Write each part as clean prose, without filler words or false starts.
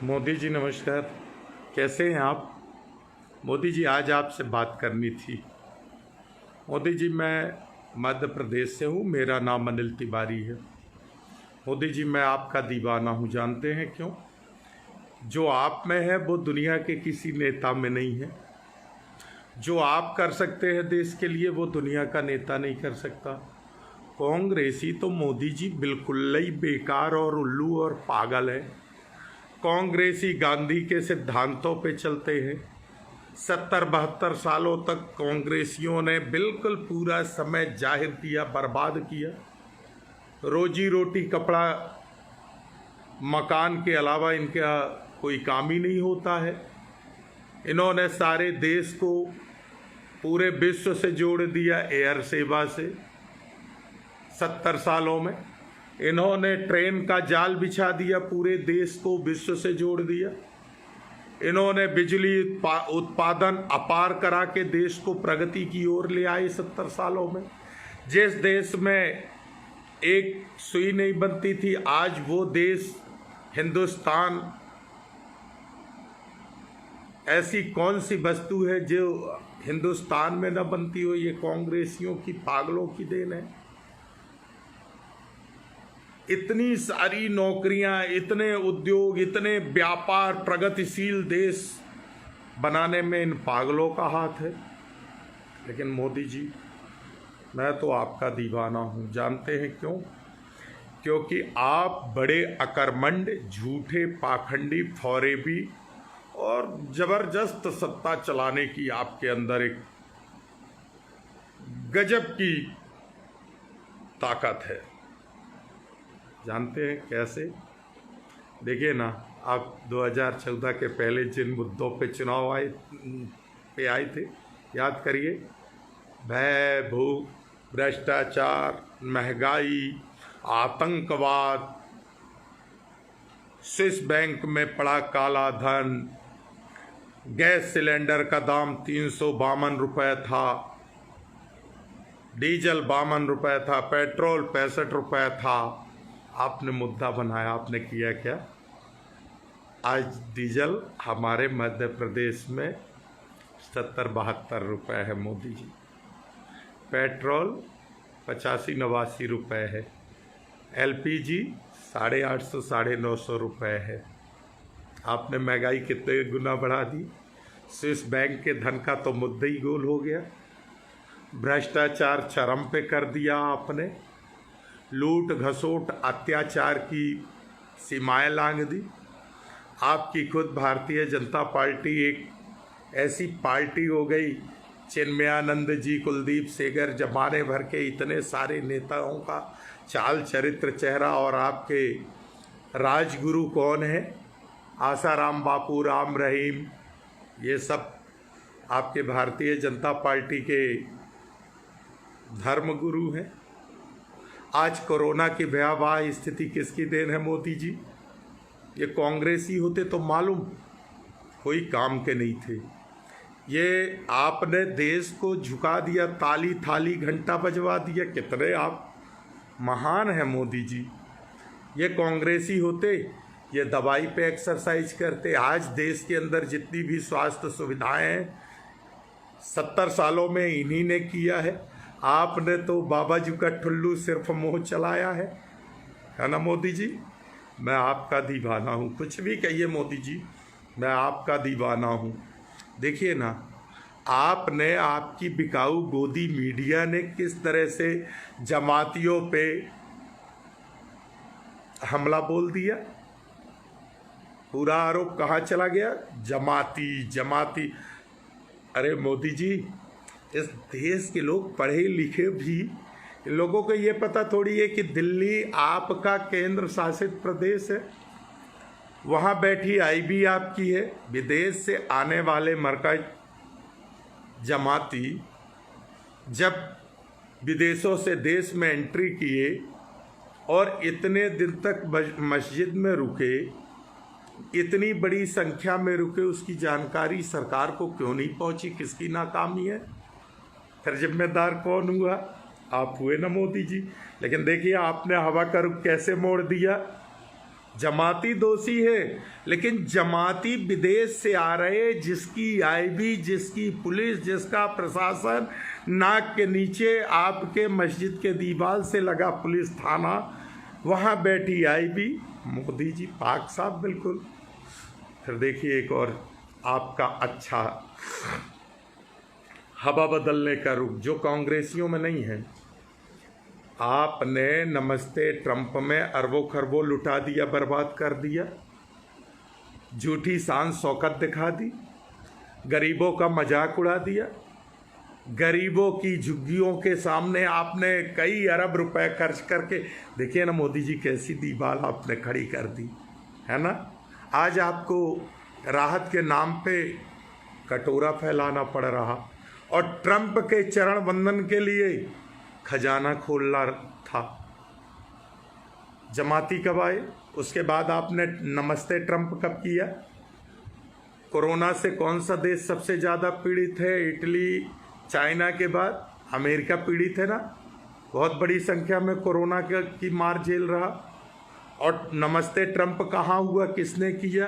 मोदी जी नमस्कार। कैसे हैं आप? मोदी जी आज आपसे बात करनी थी। मोदी जी मैं मध्य प्रदेश से हूँ, मेरा नाम अनिल तिवारी है। मोदी जी मैं आपका दीवाना हूँ, जानते हैं क्यों? जो आप में है वो दुनिया के किसी नेता में नहीं है। जो आप कर सकते हैं देश के लिए वो दुनिया का नेता नहीं कर सकता। कांग्रेसी तो मोदी जी बिल्कुल ही बेकार और उल्लू और पागल है। कांग्रेसी गांधी के सिद्धांतों पे चलते हैं। 70-72 सालों तक कांग्रेसियों ने बिल्कुल पूरा समय जाहिर किया, बर्बाद किया। रोजी रोटी कपड़ा मकान के अलावा इनका कोई काम ही नहीं होता है। इन्होंने सारे देश को पूरे विश्व से जोड़ दिया एयर सेवा से। 70 सालों में इन्होंने ट्रेन का जाल बिछा दिया, पूरे देश को विश्व से जोड़ दिया। इन्होंने बिजली उत्पादन अपार करा के देश को प्रगति की ओर ले आए। 70 सालों में जिस देश में एक सुई नहीं बनती थी, आज वो देश हिंदुस्तान, ऐसी कौन सी वस्तु है जो हिंदुस्तान में न बनती हो? ये कांग्रेसियों की पागलों की देन है। इतनी सारी नौकरियां, इतने उद्योग, इतने व्यापार, प्रगतिशील देश बनाने में इन पागलों का हाथ है। लेकिन मोदी जी मैं तो आपका दीवाना हूं, जानते हैं क्यों? क्योंकि आप बड़े अकर्मण्य, झूठे, पाखंडी, फौरेबी और जबरदस्त सत्ता चलाने की आपके अंदर एक गजब की ताकत है। जानते हैं कैसे? देखिए ना, आप 2014 के पहले जिन मुद्दों पे चुनाव आए थे, याद करिए। भय, भूख, भ्रष्टाचार, महंगाई, आतंकवाद, स्विस बैंक में पड़ा काला धन, गैस सिलेंडर का दाम 352 रुपये था, डीजल 52 रुपये था, पेट्रोल 65 रुपये था। आपने मुद्दा बनाया, आपने किया क्या? आज डीजल हमारे मध्य प्रदेश में 70-72 रुपये है मोदी जी। पेट्रोल 85-89 रुपये है। एलपीजी 850-950 रुपये है। आपने महंगाई कितने गुना बढ़ा दी। स्विस बैंक के धन का तो मुद्दा ही गोल हो गया। भ्रष्टाचार चरम पे कर दिया आपने। लूट घसोट अत्याचार की सीमाएं लांघ दी। आपकी खुद भारतीय जनता पार्टी एक ऐसी पार्टी हो गई, चिन्मयानंद जी, कुलदीप सेंगर, जमाने भर के इतने सारे नेताओं का चाल चरित्र, चेहरा। और आपके राजगुरु कौन है? आसाराम बापू, राम रहीम, ये सब आपके भारतीय जनता पार्टी के धर्मगुरु हैं। आज कोरोना की भयावह स्थिति किसकी देन है मोदी जी? ये कांग्रेसी होते तो मालूम कोई काम के नहीं थे। ये आपने देश को झुका दिया, ताली थाली घंटा बजवा दिया। कितने आप महान हैं मोदी जी। ये कांग्रेसी होते, ये दवाई पे एक्सरसाइज करते। आज देश के अंदर जितनी भी स्वास्थ्य सुविधाएं हैं 70 सालों में इन्हीं ने किया है। आपने तो बाबा जी का ठुल्लू सिर्फ मुँह चलाया है ना मोदी जी? मैं आपका दीवाना हूँ, कुछ भी कहिए मोदी जी, मैं आपका दीवाना हूँ। देखिए ना, आपने, आपकी बिकाऊ गोदी मीडिया ने किस तरह से जमातियों पे हमला बोल दिया। पूरा आरोप कहाँ चला गया? जमाती। अरे मोदी जी, इस देश के लोग पढ़े लिखे भी, लोगों को ये पता थोड़ी है कि दिल्ली आपका केंद्र शासित प्रदेश है। वहाँ बैठी आईबी आपकी है। विदेश से आने वाले मरकज जमाती जब विदेशों से देश में एंट्री किए और इतने दिन तक मस्जिद में रुके, इतनी बड़ी संख्या में रुके, उसकी जानकारी सरकार को क्यों नहीं पहुंची? किसकी नाकामी है? फिर जिम्मेदार कौन हुआ? आप हुए ना मोदी जी। लेकिन देखिए आपने हवा का रुख कैसे मोड़ दिया। जमाती दोषी है, लेकिन जमाती विदेश से आ रहे, जिसकी आईबी, जिसकी पुलिस, जिसका प्रशासन, नाक के नीचे आपके मस्जिद के दीवार से लगा पुलिस थाना, वहाँ बैठी आईबी, मोदी जी पाक साहब बिल्कुल। फिर देखिए एक और आपका अच्छा हवा बदलने का रुख जो कांग्रेसियों में नहीं है। आपने नमस्ते ट्रंप में अरबों खरबों लुटा दिया, बर्बाद कर दिया, झूठी शान शौकत दिखा दी, गरीबों का मजाक उड़ा दिया, गरीबों की झुग्गियों के सामने आपने कई अरब रुपए खर्च करके, देखिए ना मोदी जी कैसी दीवार आपने खड़ी कर दी है ना। आज आपको राहत के नाम पे कटोरा फैलाना पड़ रहा, और ट्रंप के चरण वंदन के लिए खजाना खोलना था। जमाती कब आए? उसके बाद आपने नमस्ते ट्रंप कब किया? कोरोना से कौन सा देश सबसे ज़्यादा पीड़ित है? इटली, चाइना के बाद अमेरिका पीड़ित है ना, बहुत बड़ी संख्या में कोरोना की मार झेल रहा। और नमस्ते ट्रंप कहाँ हुआ, किसने किया?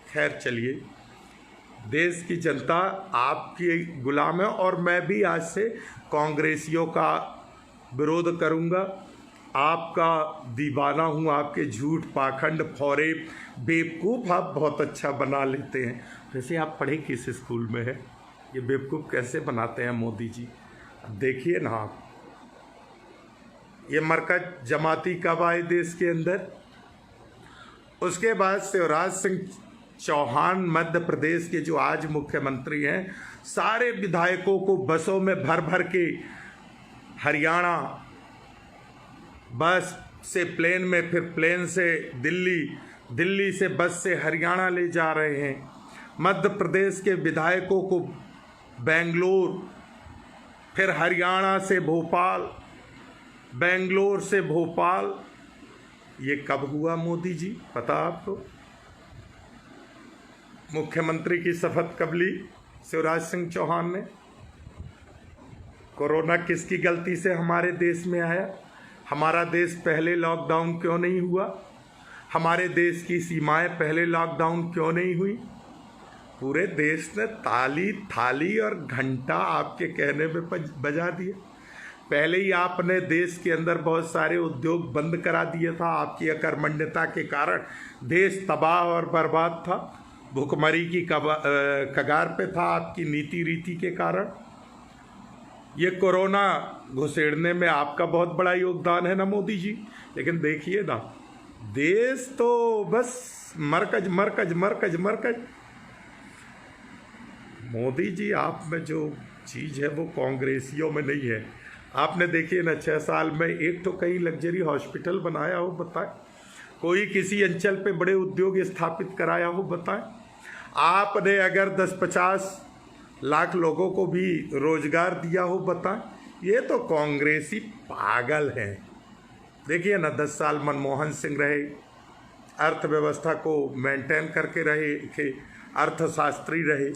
खैर चलिए, देश की जनता आपकी गुलाम है, और मैं भी आज से कांग्रेसियों का विरोध करूंगा। आपका दीवाना हूँ, आपके झूठ, पाखंड, फौरेब, बेवकूफ़ आप बहुत अच्छा बना लेते हैं। वैसे आप पढ़े किस स्कूल में है? ये बेवकूफ़ कैसे बनाते हैं मोदी जी? देखिए ना आप, ये मरकज जमाती कब आए देश के अंदर? उसके बाद शिवराज सिंह चौहान मध्य प्रदेश के जो आज मुख्यमंत्री हैं, सारे विधायकों को बसों में भर भर के हरियाणा, बस से प्लेन में, फिर प्लेन से दिल्ली, दिल्ली से बस से हरियाणा ले जा रहे हैं। मध्य प्रदेश के विधायकों को बेंगलोर, फिर हरियाणा से भोपाल, बेंगलोर से भोपाल। ये कब हुआ मोदी जी, पता आपको? मुख्यमंत्री की शपथ कब ली शिवराज सिंह चौहान ने? कोरोना किसकी गलती से हमारे देश में आया? हमारा देश पहले लॉकडाउन क्यों नहीं हुआ? हमारे देश की सीमाएं पहले लॉकडाउन क्यों नहीं हुई? पूरे देश ने ताली, थाली और घंटा आपके कहने में बजा दिए। पहले ही आपने देश के अंदर बहुत सारे उद्योग बंद करा दिया था। आपकी अकर्मण्यता के कारण देश तबाह और बर्बाद था, भुखमरी की कगार पे था आपकी नीति रीति के कारण। ये कोरोना घुसेड़ने में आपका बहुत बड़ा योगदान है ना मोदी जी। लेकिन देखिए ना, देश तो बस मरकज मरकज मरकज मरकज। मोदी जी, आप में जो चीज़ है वो कांग्रेसियों में नहीं है। आपने देखिए ना, 6 साल में एक तो कहीं लग्जरी हॉस्पिटल बनाया हो बताएं? कोई किसी अंचल पे बड़े उद्योग स्थापित कराया हो बताएं? आपने अगर 10-50 लाख लोगों को भी रोजगार दिया हो बताएं? ये तो कांग्रेसी पागल हैं। देखिए ना, 10 साल मनमोहन सिंह रहे, अर्थव्यवस्था को मेंटेन करके रहे, अर्थशास्त्री रहे।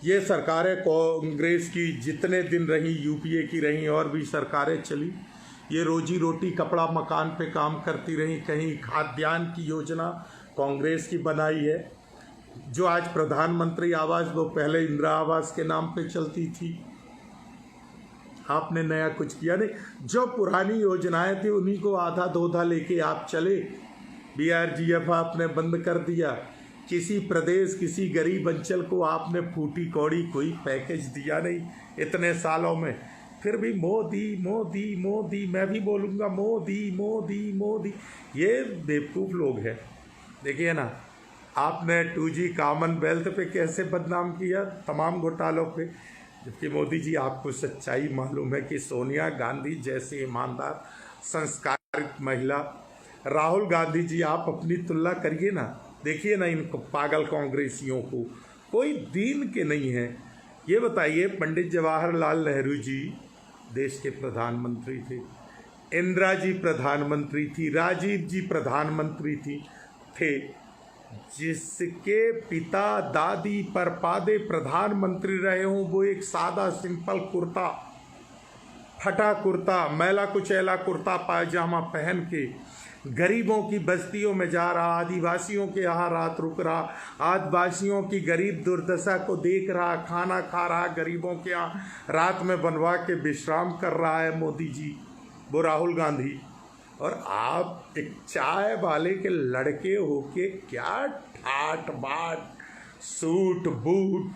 ये सरकारें कांग्रेस की जितने दिन रही, यूपीए की रहीं, और भी सरकारें चली, ये रोजी रोटी, कपड़ा, मकान पे काम करती रहीं। कहीं खाद्यान्न की योजना कांग्रेस की बनाई है। जो आज प्रधानमंत्री आवास, वो पहले इंदिरा आवास के नाम पे चलती थी। आपने नया कुछ किया नहीं। जो पुरानी योजनाएं थी उन्हीं को आधा धोधा लेके आप चले। बीआरजीएफ आपने बंद कर दिया। किसी प्रदेश, किसी गरीब अंचल को आपने फूटी कौड़ी कोई पैकेज दिया नहीं इतने सालों में। फिर भी मोदी मोदी मोदी, मैं भी बोलूँगा मोदी मोदी मोदी। ये बेवकूफ़ लोग हैं। देखिए ना, आपने 2G कॉमनवेल्थ पे कैसे बदनाम किया, तमाम घोटालों पे। जबकि मोदी जी, आपको सच्चाई मालूम है कि सोनिया गांधी जैसी ईमानदार, संस्कारित महिला, राहुल गांधी जी, आप अपनी तुलना करिए ना। देखिए ना, इन पागल कांग्रेसियों को कोई दीन के नहीं है। ये बताइए, पंडित जवाहरलाल नेहरू जी देश के प्रधानमंत्री थे, इंदिरा जी प्रधानमंत्री थी, राजीव जी प्रधानमंत्री थे। जिसके पिता दादी परपादे प्रधानमंत्री रहे हों, वो एक सादा सिंपल कुर्ता, फटा कुर्ता, मैला कुचैला कुर्ता पायजामा पहन के गरीबों की बस्तियों में जा रहा, आदिवासियों के यहाँ रात रुक रहा, आदिवासियों की गरीब दुर्दशा को देख रहा, खाना खा रहा, गरीबों के यहाँ रात में बनवा के विश्राम कर रहा है मोदी जी, वो राहुल गांधी। और आप एक चाय वाले के लड़के होके क्या ठाट बाट, सूट बूट,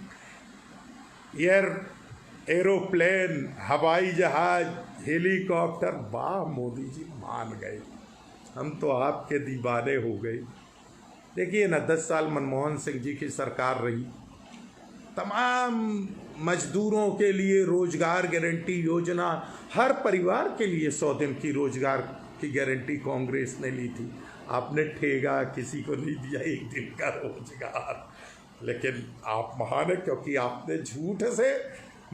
एरोप्लेन, हवाई जहाज, हेलीकॉप्टर, वाह मोदी जी मान गए, हम तो आपके दीवाने हो गए। देखिए ना, 10 साल मनमोहन सिंह जी की सरकार रही, तमाम मजदूरों के लिए रोजगार गारंटी योजना, हर परिवार के लिए 100 दिन की रोजगार की गारंटी कांग्रेस ने ली थी। आपने ठेगा किसी को नहीं दिया 1 दिन का रोजगार, लेकिन आप महान है क्योंकि आपने झूठ से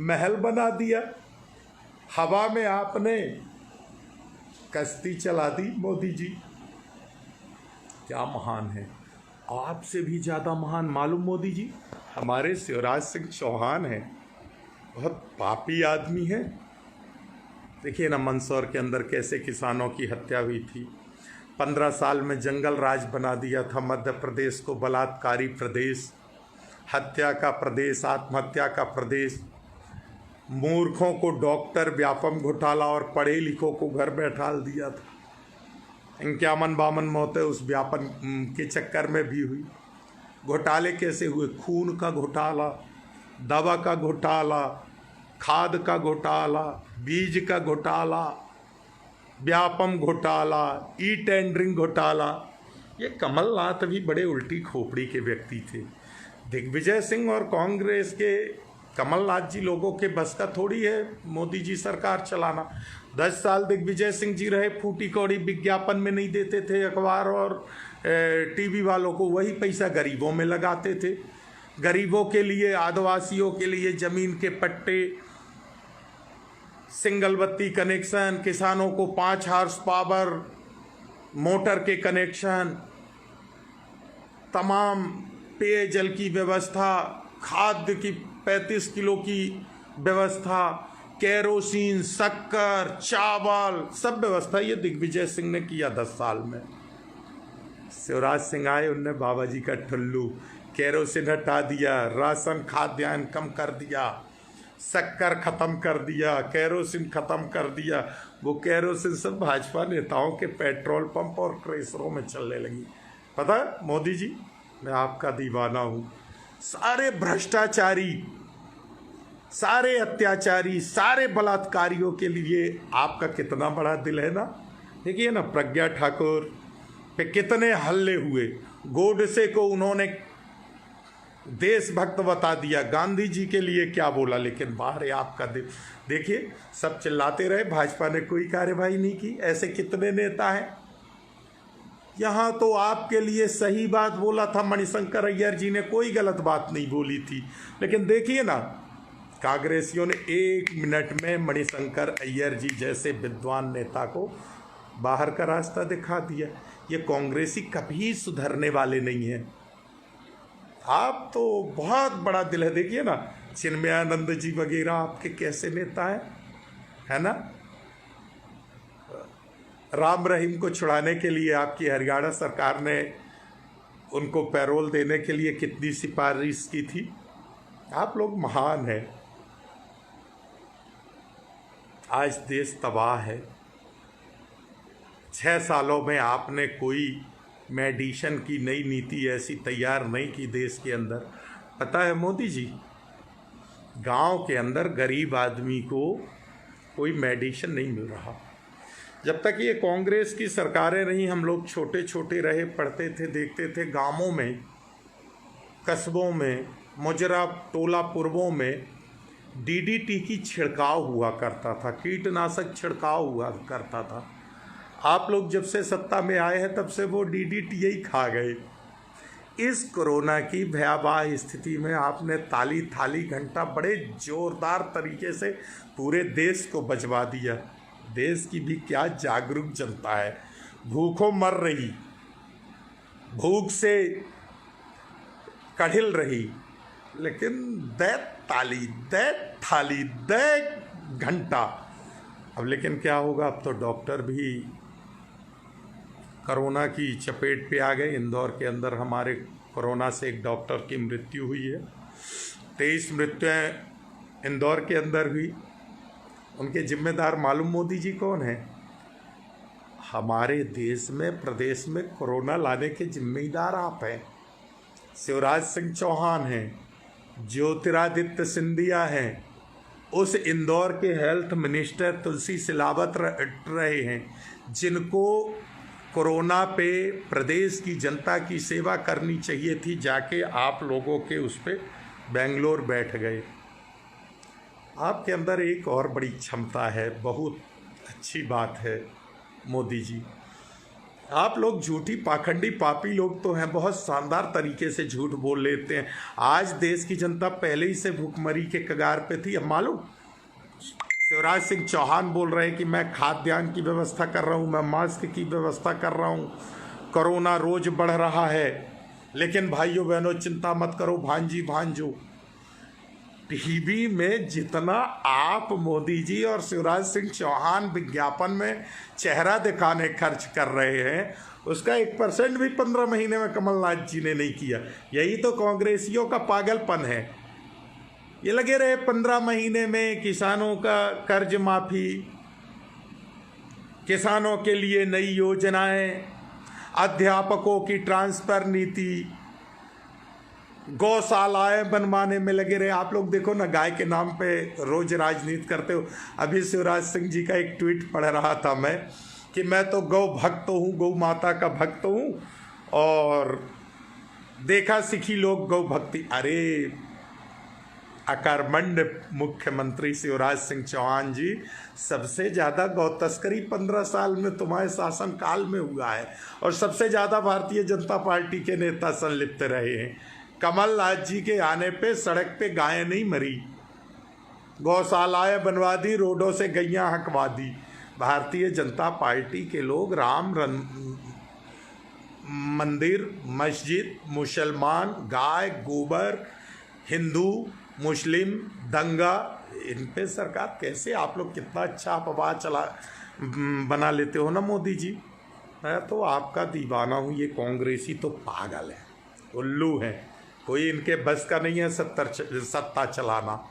महल बना दिया, हवा में आपने कश्ती चला दी। मोदी जी क्या महान है, आपसे भी ज़्यादा महान मालूम मोदी जी हमारे शिवराज सिंह चौहान हैं, बहुत पापी आदमी है। देखिए ना, मंदसौर के अंदर कैसे किसानों की हत्या हुई थी, 15 साल में जंगल राज बना दिया था मध्य प्रदेश को, बलात्कारी प्रदेश, हत्या का प्रदेश, आत्महत्या का प्रदेश, मूर्खों को डॉक्टर, व्यापम घोटाला और पढ़े लिखों को घर बैठा दिया था। 51-52 मौतें उस व्यापन के चक्कर में भी हुई। घोटाले कैसे हुए, खून का घोटाला, दवा का घोटाला, खाद का घोटाला, बीज का घोटाला, व्यापम घोटाला, ई टेंडरिंग घोटाला। ये कमलनाथ भी बड़े उल्टी खोपड़ी के व्यक्ति थे। दिग्विजय सिंह और कांग्रेस के कमलनाथ जी लोगों के बस का थोड़ी है मोदी जी सरकार चलाना। 10 साल दिग्विजय सिंह जी रहे, फूटी कौड़ी विज्ञापन में नहीं देते थे अखबार और टीवी वालों को, वही पैसा गरीबों में लगाते थे। गरीबों के लिए, आदिवासियों के लिए ज़मीन के पट्टे, सिंगल बत्ती कनेक्शन, किसानों को 5 हॉर्स पावर मोटर के कनेक्शन, तमाम पेयजल की व्यवस्था, खाद्य की 35 किलो की व्यवस्था, केरोसिन, शक्कर, चावल, सब व्यवस्था ये दिग्विजय सिंह ने किया 10 साल में। शिवराज सिंह आए, उनने बाबा जी का ठुल्लू, केरोसिन हटा दिया, राशन खाद्यान्न कम कर दिया, शक्कर ख़त्म कर दिया, केरोसिन ख़त्म कर दिया। वो केरोसिन सब भाजपा नेताओं के पेट्रोल पंप और क्रेशरों में चलने लगी। पता है मोदी जी, मैं आपका दीवाना हूँ। सारे भ्रष्टाचारी, सारे अत्याचारी, सारे बलात्कारियों के लिए आपका कितना बड़ा दिल है ना। देखिए ना, प्रज्ञा ठाकुर पे कितने हल्ले हुए, गोडसे को उन्होंने देशभक्त बता दिया, गांधी जी के लिए क्या बोला, लेकिन बाहर है आपका दिल। देखिए, सब चिल्लाते रहे, भाजपा ने कोई कार्यवाही नहीं की। ऐसे कितने नेता हैं। यहाँ तो आपके लिए सही बात बोला था मणिशंकर अय्यर जी ने, कोई गलत बात नहीं बोली थी, लेकिन देखिए ना, कांग्रेसियों ने 1 मिनट में मणिशंकर अय्यर जी जैसे विद्वान नेता को बाहर का रास्ता दिखा दिया। ये कांग्रेसी कभी सुधरने वाले नहीं हैं। आप तो बहुत बड़ा दिल है। देखिए ना, चिन्मयानंद जी वगैरह आपके कैसे नेता हैं, है ना। राम रहीम को छुड़ाने के लिए आपकी हरियाणा सरकार ने उनको पैरोल देने के लिए कितनी सिफारिश की थी। आप लोग महान हैं। आज देश तबाह है। 6 सालों में आपने कोई मेडिसिन की नई नीति ऐसी तैयार नहीं की देश के अंदर। पता है मोदी जी, गांव के अंदर गरीब आदमी को कोई मेडिसिन नहीं मिल रहा। जब तक ये कांग्रेस की सरकारें रहीं, हम लोग छोटे छोटे रहे, पढ़ते थे, देखते थे, गांवों में, कस्बों में, मुजरा टोला पूर्वों में डीडीटी की छिड़काव हुआ करता था, कीटनाशक छिड़काव हुआ करता था। आप लोग जब से सत्ता में आए हैं तब से वो डीडीटी ही खा गए। इस कोरोना की भयावह स्थिति में आपने ताली थाली घंटा बड़े जोरदार तरीके से पूरे देश को बचवा दिया। देश की भी क्या जागरूक जनता है, भूखों मर रही, भूख से कढ़िल रही, लेकिन दे ताली, दे थाली, दे घंटा। अब लेकिन क्या होगा, अब तो डॉक्टर भी कोरोना की चपेट पे आ गए। इंदौर के अंदर हमारे कोरोना से एक डॉक्टर की मृत्यु हुई है। 23 मृत्युएं इंदौर के अंदर हुई। उनके जिम्मेदार मालूम मोदी जी कौन है? हमारे देश में, प्रदेश में कोरोना लाने के जिम्मेदार आप हैं। शिवराज सिंह चौहान हैं, ज्योतिरादित्य सिंधिया हैं, उस इंदौर के हेल्थ मिनिस्टर तुलसी सिलावत रहे हैं, जिनको कोरोना पे प्रदेश की जनता की सेवा करनी चाहिए थी, जाके आप लोगों के उस पे बेंगलोर बैठ गए। आपके अंदर एक और बड़ी क्षमता है, बहुत अच्छी बात है मोदी जी। आप लोग झूठी पाखंडी पापी लोग तो हैं, बहुत शानदार तरीके से झूठ बोल लेते हैं। आज देश की जनता पहले ही से भूखमरी के कगार पे थी। अब मालूम शिवराज सिंह चौहान बोल रहे हैं कि मैं खाद्यान्न की व्यवस्था कर रहा हूँ, मैं मास्क की व्यवस्था कर रहा हूँ, कोरोना रोज बढ़ रहा है। लेकिन भाइयों बहनों चिंता मत करो भांजी भांजो, टीवी में जितना आप मोदी जी और शिवराज सिंह चौहान विज्ञापन में चेहरा दिखाने खर्च कर रहे हैं, उसका 1% भी 15 महीने में कमलनाथ जी ने नहीं किया। यही तो कांग्रेसियों का पागलपन है। ये लगे रहे 15 महीने में किसानों का कर्ज माफी, किसानों के लिए नई योजनाएं, अध्यापकों की ट्रांसफर नीति, गौशालाएं बनवाने में लगे रहे। आप लोग देखो ना, गाय के नाम पे रोज राजनीति करते हो। अभी शिवराज सिंह जी का एक ट्वीट पढ़ रहा था मैं कि मैं तो गौ भक्त हूँ, गौ माता का भक्त हूँ, और देखा सीखी लोग गौ भक्ति। अरे अकर्मण्य मुख्यमंत्री शिवराज सिंह चौहान जी, सबसे ज़्यादा गौ तस्करी 15 साल में तुम्हारे शासन काल में हुआ है, और सबसे ज़्यादा भारतीय जनता पार्टी के नेता संलिप्त रहे हैं। कमलनाथ जी के आने पे सड़क पे गायें नहीं मरी, गौशालाएं बनवा दी, रोडों से गैयां हकवा दी। भारतीय जनता पार्टी के लोग राम मंदिर, मस्जिद, मुसलमान, गाय, गोबर, हिंदू, मुस्लिम, दंगा, इन पे सरकार कैसे, आप लोग कितना अच्छा अफवाह चला बना लेते हो ना मोदी जी। मैं तो आपका दीवाना हूँ। ये कांग्रेसी तो पागल है, उल्लू हैं, कोई इनके बस का नहीं है सत्ता चलाना।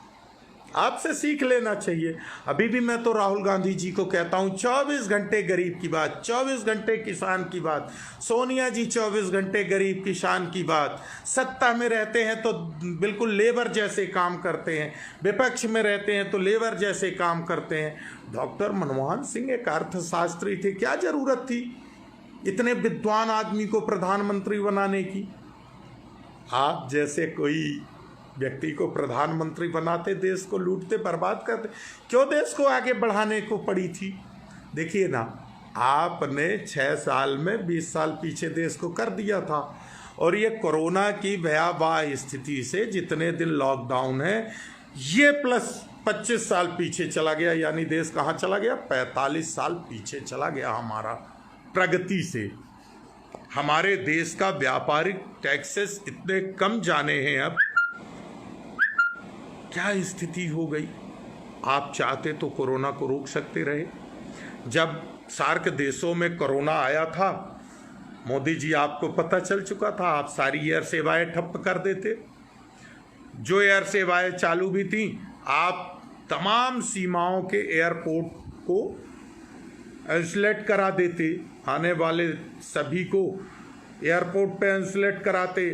आपसे सीख लेना चाहिए। अभी भी मैं तो राहुल गांधी जी को कहता हूँ, 24 घंटे गरीब की बात, 24 घंटे किसान की बात। सोनिया जी 24 घंटे गरीब किसान की बात। सत्ता में रहते हैं तो बिल्कुल लेबर जैसे काम करते हैं, विपक्ष में रहते हैं तो लेबर जैसे काम करते हैं। डॉक्टर मनमोहन सिंह एक अर्थशास्त्री थे, क्या जरूरत थी इतने विद्वान आदमी को प्रधानमंत्री बनाने की? आप जैसे कोई व्यक्ति को प्रधानमंत्री बनाते, देश को लूटते, बर्बाद करते। क्यों देश को आगे बढ़ाने को पड़ी थी? देखिए ना, आपने 6 साल में 20 साल पीछे देश को कर दिया था। और ये कोरोना की भयावह स्थिति से जितने दिन लॉकडाउन है, ये प्लस 25 साल पीछे चला गया। यानी देश कहाँ चला गया? 45 साल पीछे चला गया हमारा प्रगति से। हमारे देश का व्यापारिक टैक्सेस इतने कम जाने हैं, अब क्या स्थिति हो गई। आप चाहते तो कोरोना को रोक सकते रहे। जब सार्क देशों में कोरोना आया था, मोदी जी आपको पता चल चुका था, आप सारी एयर सेवाएं ठप्प कर देते। जो एयर सेवाएं चालू भी थी, आप तमाम सीमाओं के एयरपोर्ट को आइसोलेट करा देते। आने वाले सभी को एयरपोर्ट पे आइसोलेट कराते,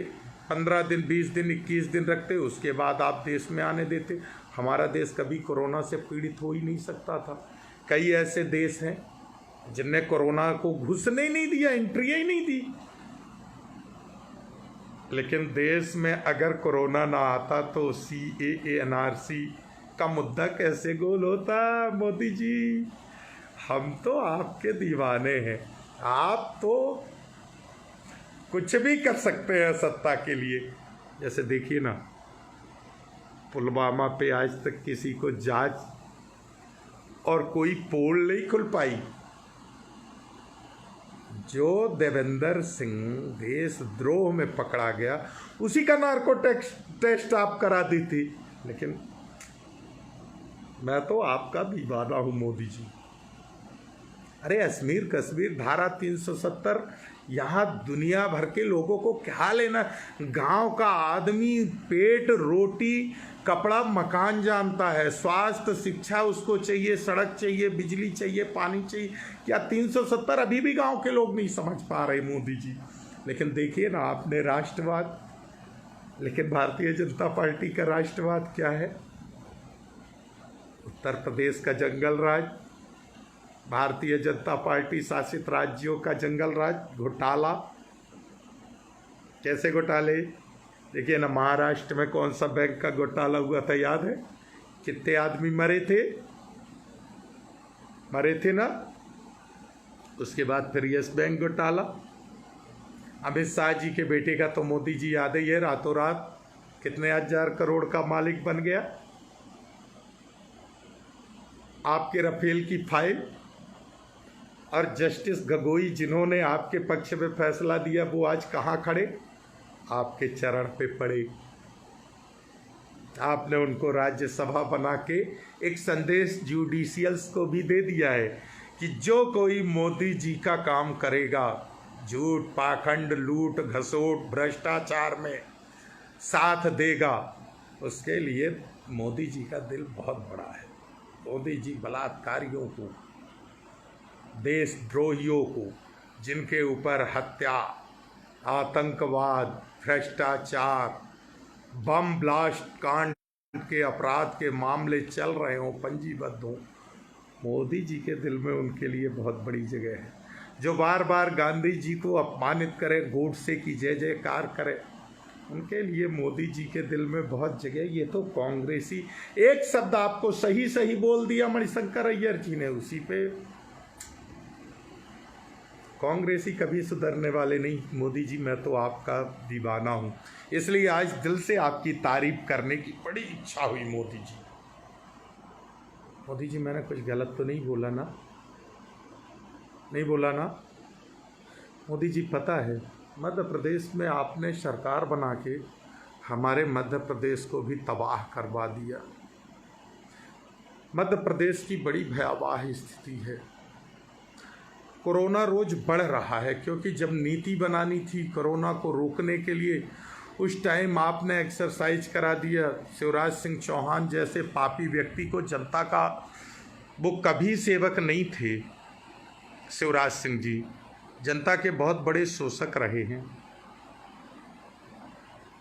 15 दिन, 20 दिन, 21 दिन रखते, उसके बाद आप देश में आने देते। हमारा देश कभी कोरोना से पीड़ित हो ही नहीं सकता था। कई ऐसे देश हैं जिनने कोरोना को घुसने ही नहीं दिया, एंट्री ही नहीं दी। लेकिन देश में अगर कोरोना ना आता तो CAA NRC का मुद्दा कैसे गोल होता? मोदी जी, हम तो आपके दीवाने हैं। आप तो कुछ भी कर सकते हैं सत्ता के लिए। जैसे देखिए ना, पुलवामा पे आज तक किसी को जांच और कोई पोल नहीं खुल पाई। जो देवेंद्र सिंह देशद्रोह में पकड़ा गया, उसी का नार्को टेस्ट आप करा दी थी। लेकिन मैं तो आपका दीवाना हूं मोदी जी। अरे अश्मीर कश्मीर धारा 370, यहाँ दुनिया भर के लोगों को क्या लेना। गांव का आदमी पेट रोटी कपड़ा मकान जानता है, स्वास्थ्य शिक्षा उसको चाहिए, सड़क चाहिए, बिजली चाहिए, पानी चाहिए। क्या 370 अभी भी गांव के लोग नहीं समझ पा रहे मोदी जी। लेकिन देखिए ना, आपने राष्ट्रवाद, लेकिन भारतीय जनता पार्टी का राष्ट्रवाद क्या है? उत्तर प्रदेश का जंगल राज, भारतीय जनता पार्टी शासित राज्यों का जंगल राज, घोटाला। कैसे घोटाले? देखिए ना, महाराष्ट्र में कौन सा बैंक का घोटाला हुआ था याद है? कितने आदमी मरे थे ना। उसके बाद फिर यस बैंक घोटाला। अमित शाह जी के बेटे का तो मोदी जी याद ही है, रातों रात कितने हजार करोड़ का मालिक बन गया। आपके रफेल की फाइल और जस्टिस गगोई जिन्होंने आपके पक्ष में फैसला दिया, वो आज कहाँ खड़े? आपके चरण पे पड़े। आपने उनको राज्यसभा बना के एक संदेश जुडिशियल्स को भी दे दिया है कि जो कोई मोदी जी का काम करेगा, झूठ पाखंड लूट घसोट भ्रष्टाचार में साथ देगा, उसके लिए मोदी जी का दिल बहुत बड़ा है। मोदी जी बलात्कारियों को, देशद्रोहियों को, जिनके ऊपर हत्या, आतंकवाद, भ्रष्टाचार, बम ब्लास्ट कांड के अपराध के मामले चल रहे हों, पंजीबद्ध हों, मोदी जी के दिल में उनके लिए बहुत बड़ी जगह है। जो बार बार गांधी जी को अपमानित करे, गोडसे की जय जयकार करे, उनके लिए मोदी जी के दिल में बहुत जगह। ये तो कांग्रेसी, एक शब्द आपको सही सही बोल दिया मणिशंकर अय्यर जी ने, उसी पे कांग्रेसी कभी सुधरने वाले नहीं। मोदी जी, मैं तो आपका दीवाना हूँ, इसलिए आज दिल से आपकी तारीफ करने की बड़ी इच्छा हुई। मोदी जी मैंने कुछ गलत तो नहीं बोला ना? नहीं बोला ना? मोदी जी, पता है मध्य प्रदेश में आपने सरकार बना के हमारे मध्य प्रदेश को भी तबाह करवा दिया। मध्य प्रदेश की बड़ी भयावह स्थिति है। कोरोना रोज बढ़ रहा है, क्योंकि जब नीति बनानी थी कोरोना को रोकने के लिए, उस टाइम आपने एक्सरसाइज करा दिया। शिवराज सिंह चौहान जैसे पापी व्यक्ति को, जनता का वो कभी सेवक नहीं थे। शिवराज सिंह जी जनता के बहुत बड़े शोषक रहे हैं।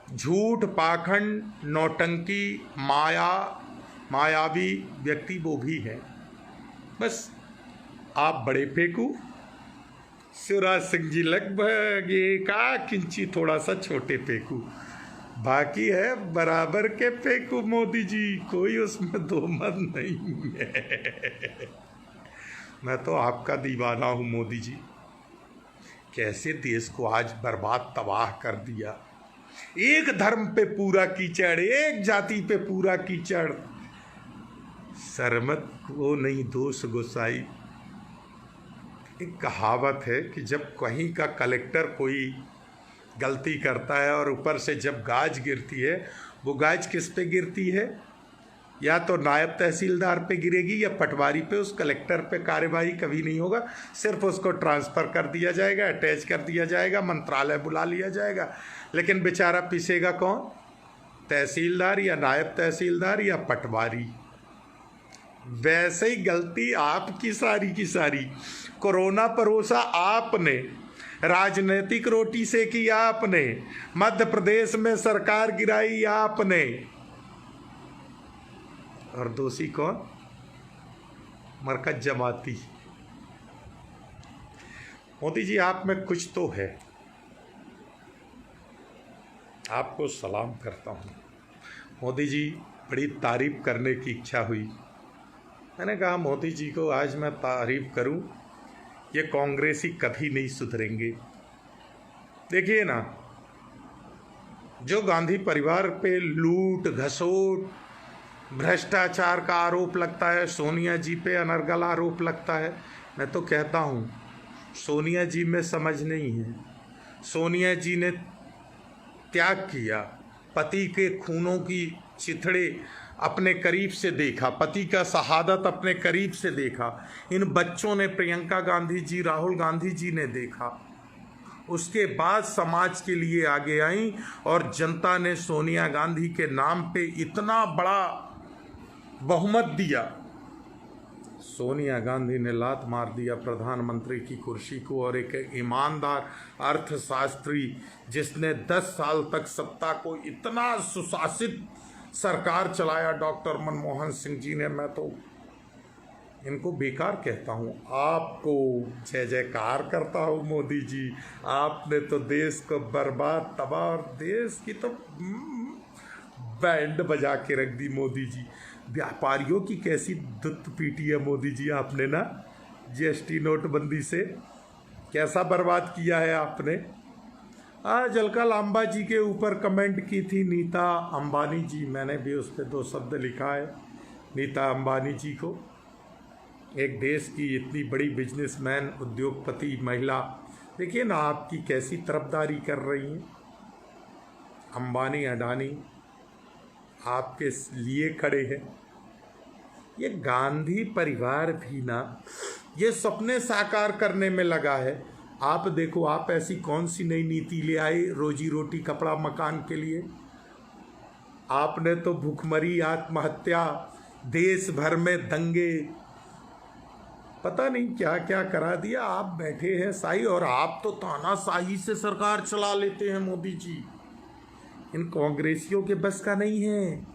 झूठ पाखंड नौटंकी मायावी व्यक्ति वो भी है। बस आप बड़े फेंकू, शिवराज सिंह जी लगभग एक इंची थोड़ा सा छोटे फेंकू, बाकी है बराबर के फेंकू। मोदी जी, कोई उसमें दो मत नहीं है। मैं तो आपका दीवाना हूँ मोदी जी। कैसे देश को आज बर्बाद तबाह कर दिया। एक धर्म पे पूरा कीचड़, एक जाति पे पूरा कीचड़। सरमत को नहीं दोष गोसाई। एक कहावत है कि जब कहीं का कलेक्टर कोई गलती करता है और ऊपर से जब गाज गिरती है, वो गाज किस पे गिरती है? या तो नायब तहसीलदार पे गिरेगी या पटवारी पे। उस कलेक्टर पे कार्यवाही कभी नहीं होगा, सिर्फ उसको ट्रांसफ़र कर दिया जाएगा, अटैच कर दिया जाएगा, मंत्रालय बुला लिया जाएगा। लेकिन बेचारा पिसेगा कौन? तहसीलदार या नायब तहसीलदार या पटवारी। वैसे ही गलती आपकी सारी की सारी। कोरोना परोसा आपने, राजनीतिक रोटी से की आपने, मध्य प्रदेश में सरकार गिराई आपने, और दोषी कौन? मरकज जमाती। मोदी जी, आप में कुछ तो है। आपको सलाम करता हूँ मोदी जी। बड़ी तारीफ करने की इच्छा हुई। मैंने कहा मोदी जी को आज मैं तारीफ करूं, ये कांग्रेसी कभी नहीं सुधरेंगे। देखिए ना, जो गांधी परिवार पे लूट घसोट भ्रष्टाचार का आरोप लगता है, सोनिया जी पे अनर्गल आरोप लगता है, मैं तो कहता हूँ सोनिया जी में समझ नहीं है। सोनिया जी ने त्याग किया, पति के खूनों की चिथड़े अपने करीब से देखा, पति का शहादत अपने करीब से देखा। इन बच्चों ने, प्रियंका गांधी जी, राहुल गांधी जी ने देखा। उसके बाद समाज के लिए आगे आई और जनता ने सोनिया गांधी के नाम पे इतना बड़ा बहुमत दिया। सोनिया गांधी ने लात मार दिया प्रधानमंत्री की कुर्सी को, और एक ईमानदार अर्थशास्त्री जिसने 10 साल तक सत्ता को इतना सुशासित सरकार चलाया, डॉक्टर मनमोहन सिंह जी ने, मैं तो इनको बेकार कहता हूँ। आपको जय जयकार करता हूँ मोदी जी, आपने तो देश को बर्बाद, तबाह और देश की तो बैंड बजा के रख दी मोदी जी। व्यापारियों की कैसी दुत्त पीटी है मोदी जी आपने ना, जीएसटी नोटबंदी से कैसा बर्बाद किया है आपने। आज अलका लांबा जी के ऊपर कमेंट की थी नीता अंबानी जी, मैंने भी उस पर 2 शब्द लिखा है। नीता अंबानी जी को, एक देश की इतनी बड़ी बिजनेसमैन, उद्योगपति महिला, देखिए ना आपकी कैसी तरफदारी कर रही हैं। अंबानी अडानी आपके लिए खड़े हैं। ये गांधी परिवार भी ना ये सपने साकार करने में लगा है। आप देखो, आप ऐसी कौन सी नई नीति ले आए रोजी रोटी, कपड़ा, मकान के लिए। आपने तो भूखमरी, आत्महत्या, देश भर में दंगे, पता नहीं क्या क्या करा दिया। आप बैठे हैं शाही, और आप तो तानाशाही से सरकार चला लेते हैं मोदी जी। इन कांग्रेसियों के बस का नहीं है,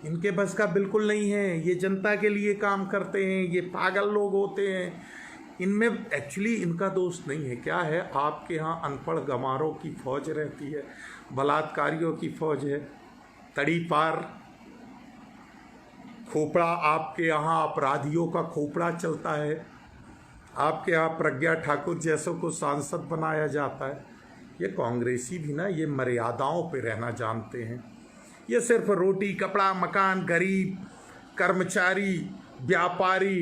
इनके बस का बिल्कुल नहीं है। ये जनता के लिए काम करते हैं, ये पागल लोग होते हैं। इनमें एक्चुअली इनका दोष नहीं है। क्या है, आपके यहाँ अनपढ़ गंवारों की फौज रहती है, बलात्कारियों की फौज है, तड़ी पार खोपड़ा, आपके यहाँ अपराधियों का खोपड़ा चलता है। आपके यहाँ प्रज्ञा ठाकुर जैसों को सांसद बनाया जाता है। ये कांग्रेसी भी ना ये मर्यादाओं पे रहना जानते हैं। ये सिर्फ रोटी, कपड़ा, मकान, गरीब, कर्मचारी, व्यापारी,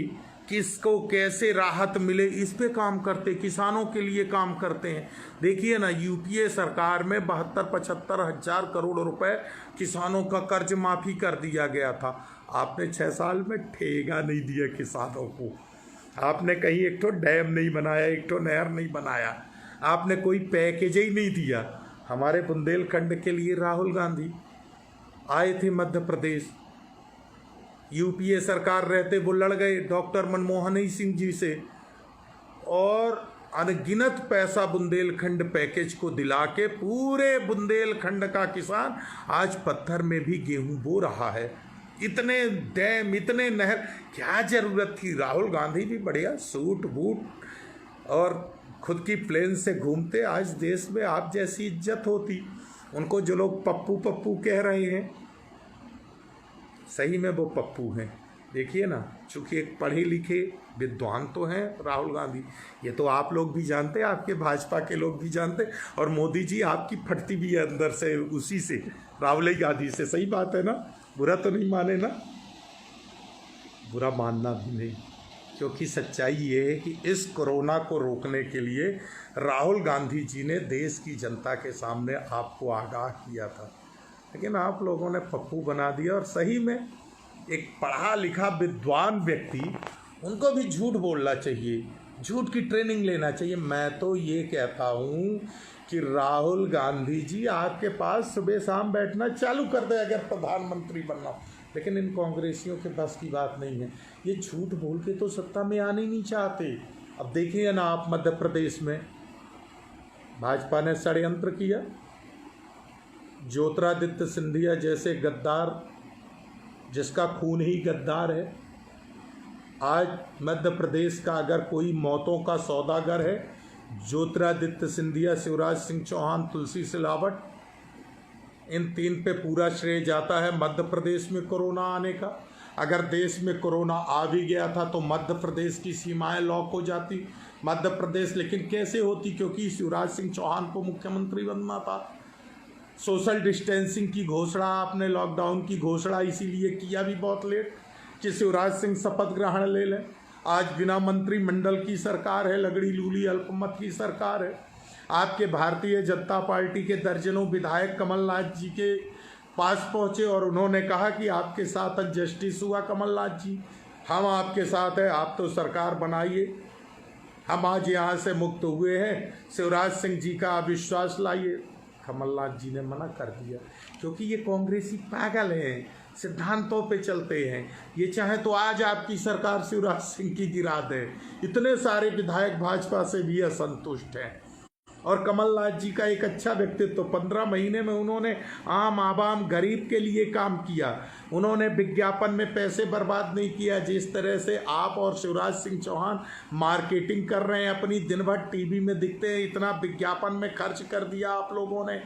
किसको कैसे राहत मिले, इस पे काम करते, किसानों के लिए काम करते हैं। देखिए ना, यूपीए सरकार में 72-75 हजार करोड़ रुपए किसानों का कर्ज माफ़ी कर दिया गया था। आपने 6 साल में ठेगा नहीं दिया किसानों को। आपने कहीं एक तो डैम नहीं बनाया, एक तो नहर नहीं बनाया, आपने कोई पैकेज ही नहीं दिया। हमारे बुंदेलखंड के लिए राहुल गांधी आए थे मध्य प्रदेश, यूपीए सरकार रहते वो लड़ गए डॉक्टर मनमोहन सिंह जी से, और अनगिनत पैसा बुंदेलखंड पैकेज को दिला के पूरे बुंदेलखंड का किसान आज पत्थर में भी गेहूं बो रहा है। इतने डैम, इतने नहर, क्या जरूरत थी। राहुल गांधी भी बढ़िया सूट बूट और खुद की प्लेन से घूमते, आज देश में आप जैसी इज्जत होती। उनको जो लोग पप्पू पप्पू कह रहे हैं, सही में वो पप्पू हैं। देखिए ना, चूँकि एक पढ़े लिखे विद्वान तो हैं राहुल गांधी, ये तो आप लोग भी जानते, आपके भाजपा के लोग भी जानते, और मोदी जी आपकी फटती भी है अंदर से, उसी से, राहुल गांधी से। सही बात है ना, बुरा तो नहीं माने ना, बुरा मानना भी नहीं, क्योंकि सच्चाई ये है कि इस कोरोना को रोकने के लिए राहुल गांधी जी ने देश की जनता के सामने आपको आगाह किया था, लेकिन आप लोगों ने पप्पू बना दिया। और सही में एक पढ़ा लिखा विद्वान व्यक्ति, उनको भी झूठ बोलना चाहिए, झूठ की ट्रेनिंग लेना चाहिए। मैं तो ये कहता हूँ कि राहुल गांधी जी आपके पास सुबह शाम बैठना चालू कर दे अगर प्रधानमंत्री बनना, लेकिन इन कांग्रेसियों के बस की बात नहीं है। ये झूठ बोल के तो सत्ता में आने ही नहीं चाहते। अब देखिए ना, आप मध्य प्रदेश में भाजपा ने षड्यंत्र किया, ज्योतिरादित्य सिंधिया जैसे गद्दार, जिसका खून ही गद्दार है, आज मध्य प्रदेश का अगर कोई मौतों का सौदागर है, ज्योतिरादित्य सिंधिया, शिवराज सिंह चौहान, तुलसी सिलावट, इन 3 पे पूरा श्रेय जाता है मध्य प्रदेश में कोरोना आने का। अगर देश में कोरोना आ भी गया था तो मध्य प्रदेश की सीमाएं लॉक हो जाती मध्य प्रदेश, लेकिन कैसे होती, क्योंकि शिवराज सिंह चौहान को मुख्यमंत्री बनना था। सोशल डिस्टेंसिंग की घोषणा आपने, लॉकडाउन की घोषणा इसीलिए किया भी बहुत लेट कि शिवराज सिंह शपथ ग्रहण ले लें। आज बिना मंत्रिमंडल की सरकार है, लगड़ी लूली अल्पमत की सरकार है। आपके भारतीय जनता पार्टी के दर्जनों विधायक कमलनाथ जी के पास पहुंचे और उन्होंने कहा कि आपके साथ अनजस्टिस हुआ कमलनाथ जी, हम आपके साथ हैं, आप तो सरकार बनाइए, हम आज यहाँ से मुक्त हुए हैं, शिवराज सिंह जी का अविश्वास लाइए। कमलनाथ जी ने मना कर दिया, क्योंकि ये कांग्रेसी पागल हैं, सिद्धांतों पे चलते हैं। ये चाहे तो आज आपकी सरकार शिवराज सिंह की गिरा दे, इतने सारे विधायक भाजपा से भी असंतुष्ट हैं। और कमलनाथ जी का एक अच्छा व्यक्तित्व, 15 महीने में उन्होंने आम आवाम गरीब के लिए काम किया, उन्होंने विज्ञापन में पैसे बर्बाद नहीं किया। जिस तरह से आप और शिवराज सिंह चौहान मार्केटिंग कर रहे हैं अपनी, दिन भर टीवी में दिखते हैं, इतना विज्ञापन में खर्च कर दिया आप लोगों ने,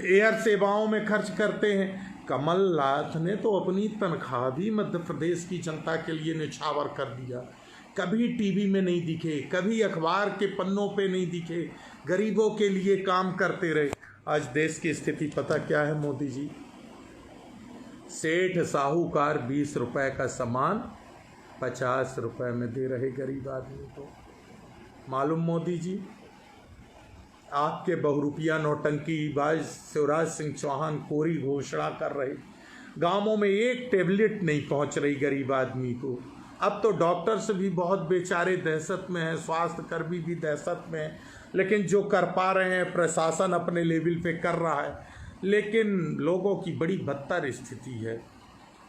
एयर सेवाओं में खर्च करते हैं। कमलनाथ ने तो अपनी तनख्वाह भी मध्य प्रदेश की जनता के लिए निछावर कर दिया, कभी टीवी में नहीं दिखे, कभी अखबार के पन्नों पे नहीं दिखे, गरीबों के लिए काम करते रहे। आज देश की स्थिति पता क्या है मोदी जी? सेठ साहूकार 20 रुपए का सामान 50 रुपए में दे रहे गरीब आदमी को। मालूम मोदी जी, आपके बहुरुपिया नौटंकी बाज शिवराज सिंह चौहान कोरी घोषणा कर रहे, गांवों में एक टेबलेट नहीं पहुंच रही गरीब आदमी को। अब तो डॉक्टर्स भी बहुत बेचारे दहशत में हैं, स्वास्थ्य कर्मी भी दहशत में हैं, लेकिन जो कर पा रहे हैं प्रशासन अपने लेवल पे कर रहा है, लेकिन लोगों की बड़ी बदतर स्थिति है।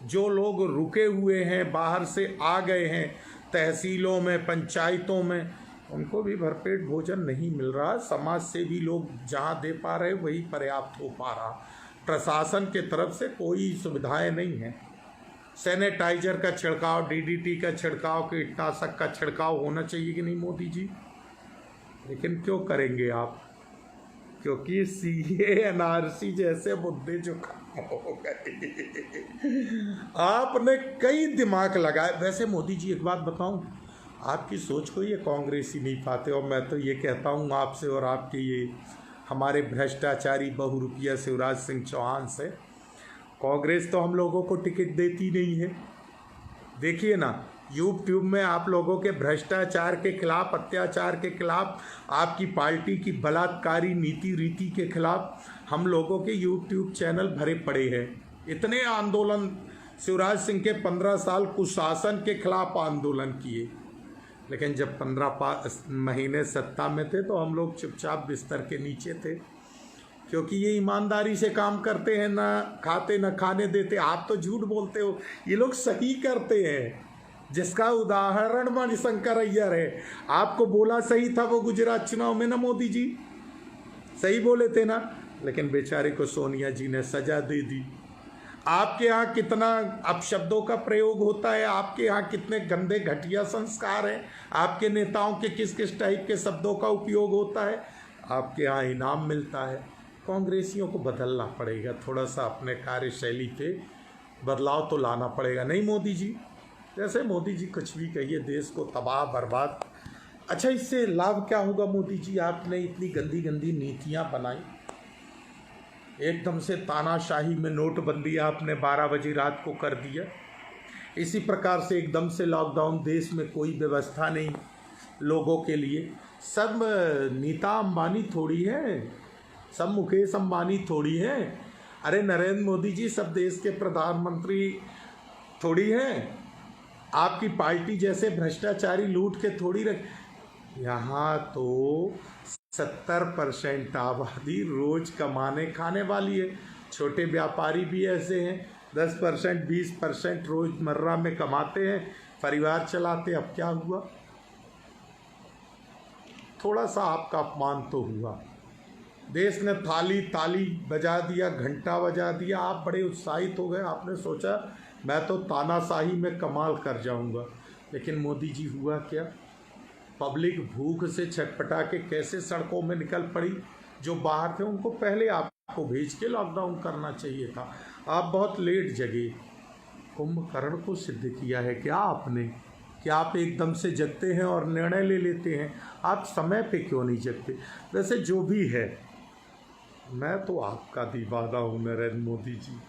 जो लोग रुके हुए हैं, बाहर से आ गए हैं, तहसीलों में, पंचायतों में, उनको भी भरपेट भोजन नहीं मिल रहा। समाज से भी लोग जहाँ दे पा रहे वही पर्याप्त हो पा रहा। प्रशासन के तरफ से कोई सुविधाएं नहीं है। सैनिटाइजर का छिड़काव, डीडीटी का छिड़काव, कीटनाशक का छिड़काव होना चाहिए कि नहीं मोदी जी? लेकिन क्यों करेंगे आप? क्योंकि सीए एनआरसी जैसे मुद्दे जो खत्म हो गए। आपने कई दिमाग लगाए। वैसे मोदी जी एक बात बताऊं, आपकी सोच को ये कांग्रेसी नहीं पाते, और मैं तो ये कहता हूँ आपसे और आपके ये हमारे भ्रष्टाचारी बहुरुपिया शिवराज सिंह चौहान से, कांग्रेस तो हम लोगों को टिकट देती नहीं है। देखिए ना, यूट्यूब में आप लोगों के भ्रष्टाचार के खिलाफ, अत्याचार के खिलाफ, आपकी पार्टी की बलात्कारी नीति रीति के खिलाफ हम लोगों के यूट्यूब चैनल भरे पड़े हैं। इतने आंदोलन शिवराज सिंह के 15 साल कुशासन के खिलाफ आंदोलन किए, लेकिन जब 15 महीने सत्ता में थे तो हम लोग चुपचाप बिस्तर के नीचे थे, क्योंकि ये ईमानदारी से काम करते हैं, ना खाते ना खाने देते। आप तो झूठ बोलते हो, ये लोग सही करते हैं, जिसका उदाहरण मणिशंकर अय्यर है। आपको बोला सही था वो गुजरात चुनाव में ना मोदी जी, सही बोले थे ना, लेकिन बेचारे को सोनिया जी ने सजा दे दी। आपके यहाँ कितना अपशब्दों का प्रयोग होता है, आपके यहाँ कितने गंदे घटिया संस्कार हैं, आपके नेताओं के किस किस टाइप के शब्दों का उपयोग होता है, आपके यहाँ इनाम मिलता है। कांग्रेसियों को बदलना पड़ेगा, थोड़ा सा अपने कार्यशैली पे बदलाव तो लाना पड़ेगा, नहीं मोदी जी? जैसे मोदी जी कुछ भी कहिए, देश को तबाह बर्बाद। अच्छा, इससे लाभ क्या होगा मोदी जी? आपने इतनी गंदी गंदी नीतियाँ बनाई, एकदम से तानाशाही में नोटबंदी आपने 12 बजे रात को कर दिया। इसी प्रकार से एकदम से लॉकडाउन, देश में कोई व्यवस्था नहीं लोगों के लिए। सब नीता अंबानी थोड़ी है, सब मुकेश अंबानी थोड़ी है। अरे नरेंद्र मोदी जी सब देश के प्रधानमंत्री थोड़ी हैं। आपकी पार्टी जैसे भ्रष्टाचारी लूट के थोड़ी रख। यहाँ तो 70% आबादी रोज कमाने खाने वाली है। छोटे व्यापारी भी ऐसे हैं, 10% 20% रोजमर्रा में कमाते हैं, परिवार चलाते। अब क्या हुआ? थोड़ा सा आपका अपमान तो हुआ। देश ने ताली बजा दिया, घंटा बजा दिया, आप बड़े उत्साहित हो गए, आपने सोचा मैं तो तानाशाही में कमाल कर जाऊंगा। लेकिन मोदी जी हुआ क्या? पब्लिक भूख से छटपटा के कैसे सड़कों में निकल पड़ी। जो बाहर थे उनको पहले आपको भेज के लॉकडाउन करना चाहिए था, आप बहुत लेट जगे। कुंभकर्ण को सिद्ध किया है क्या आपने कि आप एकदम से जगते हैं और निर्णय ले लेते हैं, आप समय पे क्यों नहीं जगते? वैसे जो भी है, मैं तो आपका दीवाना हूँ नरेंद्र मोदी जी।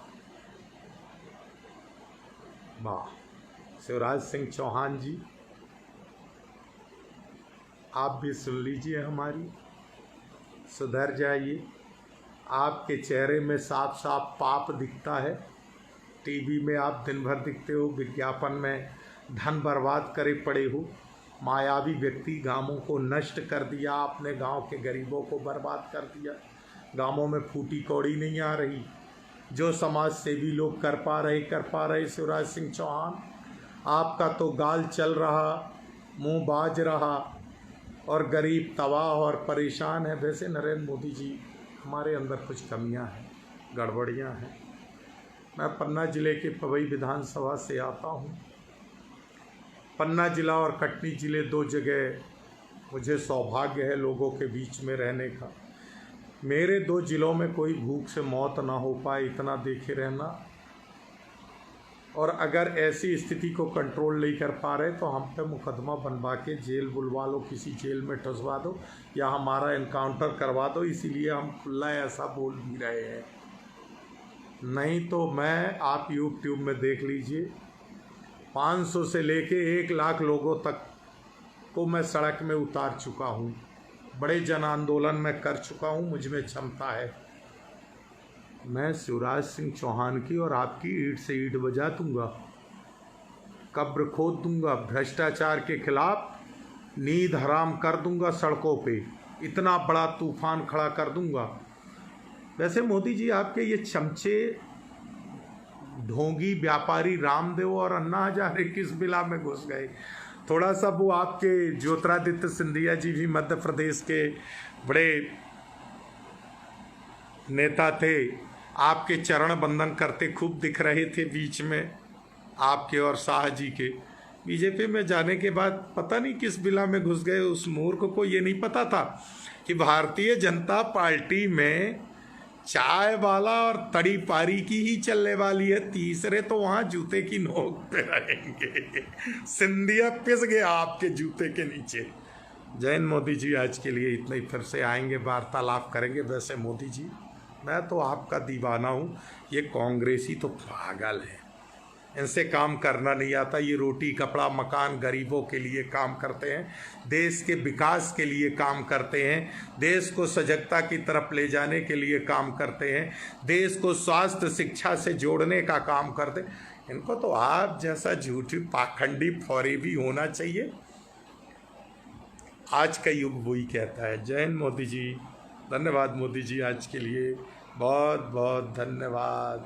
वाह शिवराज सिंह चौहान जी, आप भी सुन लीजिए हमारी, सुधर जाइए। आपके चेहरे में साफ साफ पाप दिखता है। टीवी में आप दिन भर दिखते हो, विज्ञापन में धन बर्बाद करे पड़े हो। मायावी व्यक्ति गांवों को नष्ट कर दिया आपने, गांव के गरीबों को बर्बाद कर दिया। गांवों में फूटी कौड़ी नहीं आ रही। जो समाज सेवी लोग कर पा रहे शिवराज सिंह चौहान, आपका तो गाल चल रहा, मुंह बाज रहा और गरीब तबाह और परेशान है। वैसे नरेंद्र मोदी जी, हमारे अंदर कुछ कमियां हैं, गड़बड़ियां हैं। मैं पन्ना ज़िले के पवई विधानसभा से आता हूं। पन्ना ज़िला और कटनी ज़िले 2 जगह मुझे सौभाग्य है लोगों के बीच में रहने का। मेरे 2 ज़िलों में कोई भूख से मौत ना हो पाए, इतना देखे रहना। और अगर ऐसी स्थिति को कंट्रोल नहीं कर पा रहे तो हम पे मुकदमा बनवा के जेल बुलवा लो, किसी जेल में ठुसवा दो या हमारा इनकाउंटर करवा दो। इसीलिए हम खुला ऐसा बोल भी रहे हैं। नहीं तो मैं, आप यूट्यूब में देख लीजिए, 500 से लेके 1 लाख लोगों तक को मैं सड़क में उतार चुका हूँ। बड़े जन आंदोलन में कर चुका हूँ, मुझ में क्षमता है। मैं शिवराज सिंह चौहान की और आपकी ईंट से ईंट बजा दूंगा, कब्र खोद दूंगा, भ्रष्टाचार के खिलाफ नींद हराम कर दूंगा सड़कों पे, इतना बड़ा तूफान खड़ा कर दूंगा। वैसे मोदी जी, आपके ये चमचे ढोंगी व्यापारी रामदेव और अन्ना हजारे किस बिला में घुस गए? थोड़ा सा वो आपके ज्योतिरादित्य सिंधिया जी भी मध्य प्रदेश के बड़े नेता थे, आपके चरण बंदन करते खूब दिख रहे थे बीच में, आपके और शाह जी के। बीजेपी में जाने के बाद पता नहीं किस बिला में घुस गए। उस मूर्ख को ये नहीं पता था कि भारतीय जनता पार्टी में चाय वाला और तड़ी पारी की ही चलने वाली है, तीसरे तो वहाँ जूते की नोक पे रहेंगे। सिंधिया पिस गया आपके जूते के नीचे। जय हिंद मोदी जी, आज के लिए इतना ही। फिर से आएंगे, वार्तालाप करेंगे। वैसे मोदी जी, मैं तो आपका दीवाना हूँ। ये कांग्रेसी तो पागल है, इनसे काम करना नहीं आता। ये रोटी कपड़ा मकान गरीबों के लिए काम करते हैं, देश के विकास के लिए काम करते हैं, देश को सजगता की तरफ ले जाने के लिए काम करते हैं, देश को स्वास्थ्य शिक्षा से जोड़ने का काम करते हैं। इनको तो आप जैसा झूठी पाखंडी फौरी भी होना चाहिए। आज का युग वही कहता है। जय हिंद मोदी जी, धन्यवाद मोदी जी, आज के लिए बहुत बहुत धन्यवाद।